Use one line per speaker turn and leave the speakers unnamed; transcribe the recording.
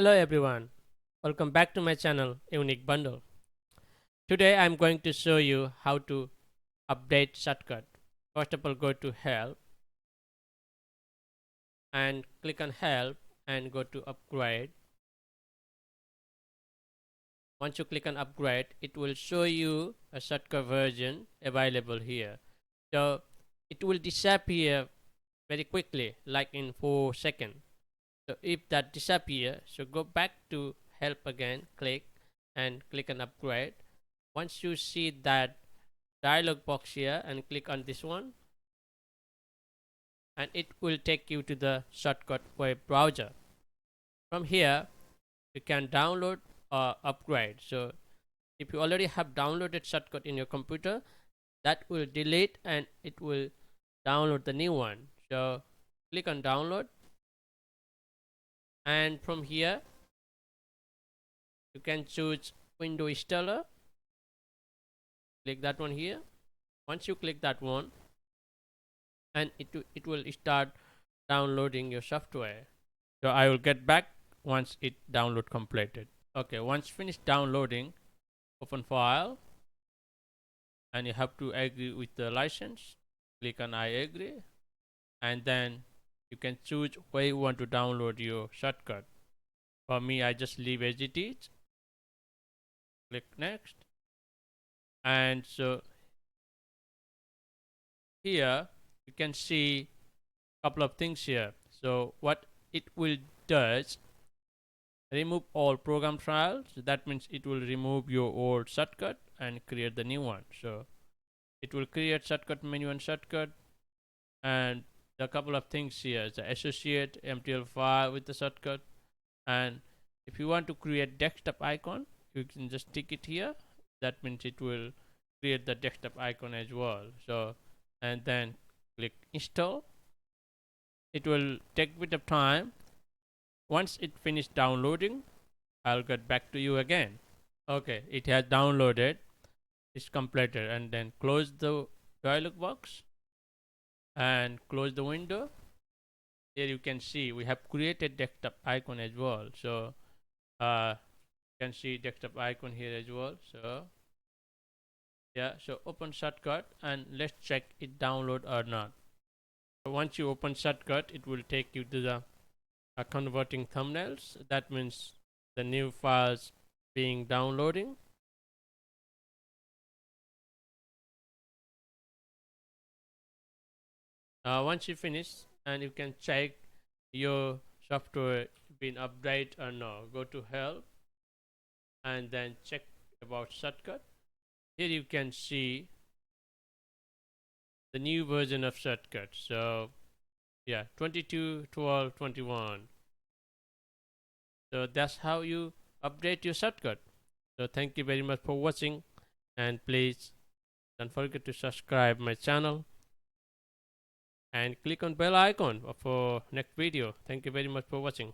Hello everyone, welcome back to my channel Unique Bundle. Today I'm going to show you how to update ShotCut. First of all, go to help and click on help and go to upgrade. Once you click on upgrade, it will show you a ShotCut version available here. So it will disappear very quickly, like in 4 seconds. So if that disappears, so go back to help again, click and click on upgrade. Once you see that dialog box here and click on this one, and it will take you to the ShotCut web browser. From here you can download or upgrade. So if you already have downloaded ShotCut in your computer, that will delete and it will download the new one. So click on download, and from here you can choose window installer. Click that one here. Once you click that one, and it will start downloading your software. So I will get back once it download completed. Okay, once finished downloading, open file, and you have to agree with the license. Click on I agree, and then you can choose where you want to download your ShotCut. For me, I just leave as it is. Click next, and so here you can see a couple of things here. So what it will does, remove all program files. So that means it will remove your old ShotCut and create the new one. So it will create ShotCut menu and ShotCut, and a couple of things here, the associate MTL file with the ShotCut. And if you want to create desktop icon, you can just tick it here. That means it will create the desktop icon as well. So and then click install. It will take a bit of time. Once it finished downloading, I'll get back to you again. Okay, it has downloaded, it's completed, and then close the dialog box and close the window. Here you can see we have created desktop icon as well. So you can see desktop icon here as well. So yeah, so open ShotCut and let's check it download or not. So once you open ShotCut, it will take you to the converting thumbnails. That means the new files being downloading. Once you finish, and you can check your software been updated or no, go to help and then check about ShotCut. Here you can see the new version of ShotCut. So yeah, 22 12 21. So that's how you update your ShotCut. So thank you very much for watching, and please don't forget to subscribe my channel and click on bell icon for next video. Thank you very much for watching.